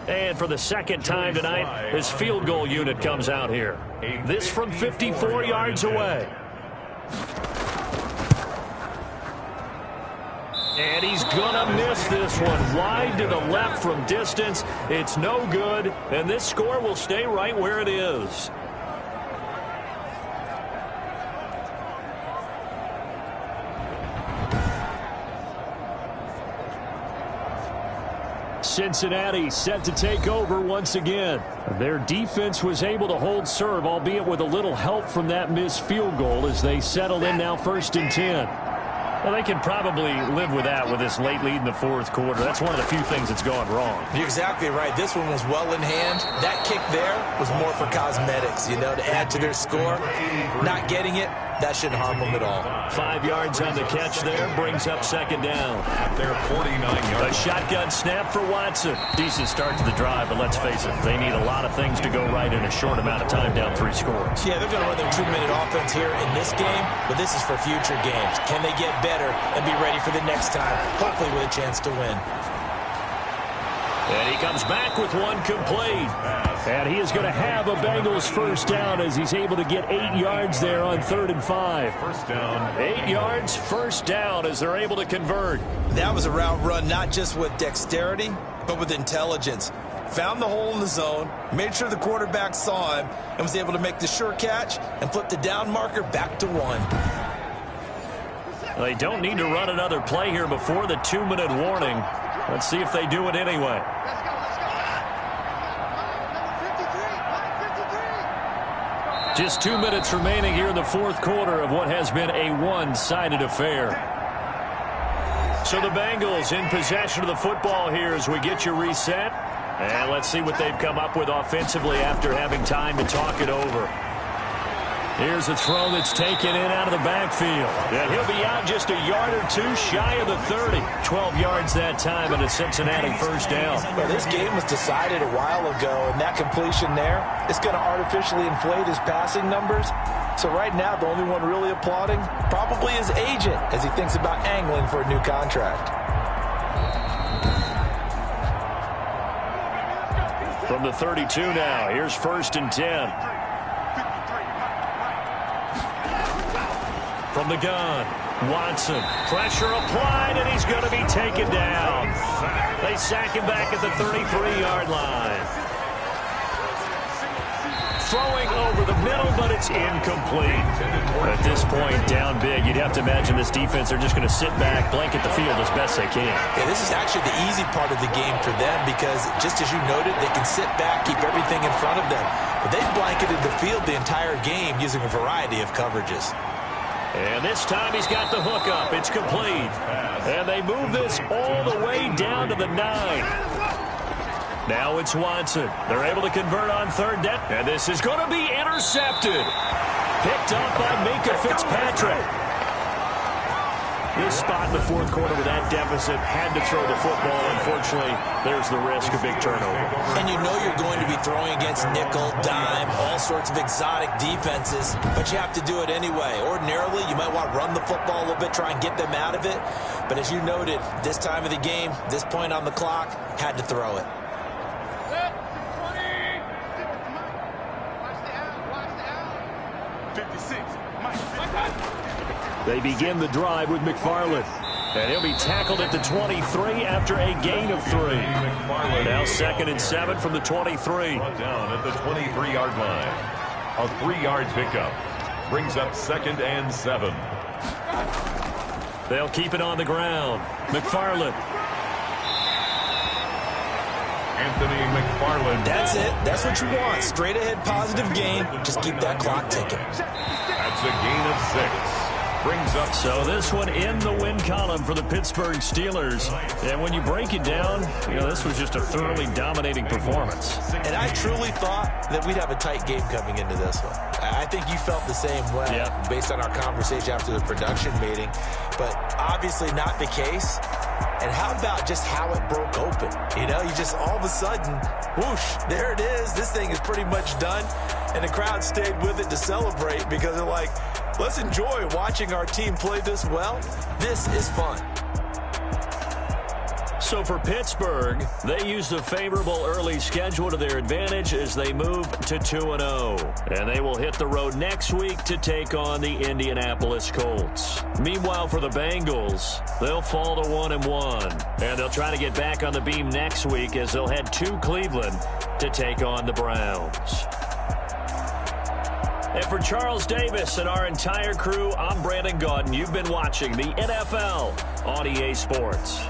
And for the second time tonight, his field goal unit comes out here. This from 54 yards away. And he's gonna miss this one. Wide to the left from distance. It's no good, and this score will stay right where it is. Cincinnati set to take over once again. Their defense was able to hold serve, albeit with a little help from that missed field goal as they settle in now 1st and 10. Well, they can probably live with that with this late lead in the fourth quarter. That's one of the few things that's gone wrong. You're exactly right. This one was well in hand. That kick there was more for cosmetics, you know, to add to their score. Not getting it, that shouldn't harm them at all. 5 yards on the catch there, brings up second down. They're 49 yards. A shotgun snap for Watson. Decent start to the drive, but let's face it, they need a lot of things to go right in a short amount of time down 3 scores. Yeah, they're going to run their 2-minute offense here in this game, but this is for future games. Can they get better and be ready for the next time, hopefully with a chance to win? And he comes back with one complete. And he is going to have a Bengals first down as he's able to get 8 yards there on 3rd and 5. First down. 8 yards, first down as they're able to convert. That was a route run not just with dexterity, but with intelligence. Found the hole in the zone, made sure the quarterback saw him, and was able to make the sure catch and flip the down marker back to 1. They don't need to run another play here before the 2-minute warning. Let's see if they do it anyway. Just 2 minutes remaining here in the fourth quarter of what has been a one-sided affair. So the Bengals in possession of the football here as we get you reset. And let's see what they've come up with offensively after having time to talk it over. Here's a throw that's taken in out of the backfield. And he'll be out just a yard or two shy of the 30. 12 yards that time and a Cincinnati first down. Well, this game was decided a while ago, and that completion there is going to artificially inflate his passing numbers. So right now, the only one really applauding probably his agent as he thinks about angling for a new contract. From the 32 now, here's 1st and 10. From the gun, Watson, pressure applied, and he's going to be taken down. They sack him back at the 33-yard line. Throwing over the middle, but it's incomplete. At this point, down big, you'd have to imagine this defense are just going to sit back, blanket the field as best they can. Yeah, this is actually the easy part of the game for them because, just as you noted, they can sit back, keep everything in front of them. But they've blanketed the field the entire game using a variety of coverages. And this time he's got the hook up. It's complete. And they move this all the way down to the 9. Now it's Watson. They're able to convert on 3rd down. And this is going to be intercepted. Picked up by Minkah Fitzpatrick. This spot in the fourth quarter with that deficit had to throw the football. Unfortunately, there's the risk of big turnover. And you know you're going to be throwing against nickel, dime, all sorts of exotic defenses, but you have to do it anyway. Ordinarily, you might want to run the football a little bit, try and get them out of it. But as you noted, this time of the game, this point on the clock, had to throw it. They begin the drive with McFarland. And he'll be tackled at the 23 after a gain of 3. Now 2nd and 7 from the 23. Down at the 23-yard line. A 3-yard pickup. Brings up 2nd and 7. They'll keep it on the ground. McFarland. Anthony McFarland. That's it. That's what you want. Straight ahead positive gain. Just keep that clock ticking. That's a gain of 6. Brings up. So this one in the win column for the Pittsburgh Steelers. And when you break it down, you know, this was just a thoroughly dominating performance. And I truly thought that we'd have a tight game coming into this one. I think you felt the same way based on our conversation after the production meeting. But obviously not the case. And how about just how it broke open? You know, you just all of a sudden, whoosh, there it is. This thing is pretty much done. And the crowd stayed with it to celebrate because they're like, let's enjoy watching our team play this well. This is fun. So for Pittsburgh, they use the favorable early schedule to their advantage as they move to 2-0. And they will hit the road next week to take on the Indianapolis Colts. Meanwhile, for the Bengals, they'll fall to 1-1. And they'll try to get back on the beam next week as they'll head to Cleveland to take on the Browns. And for Charles Davis and our entire crew, I'm Brandon Gaudin. You've been watching the NFL on EA Sports.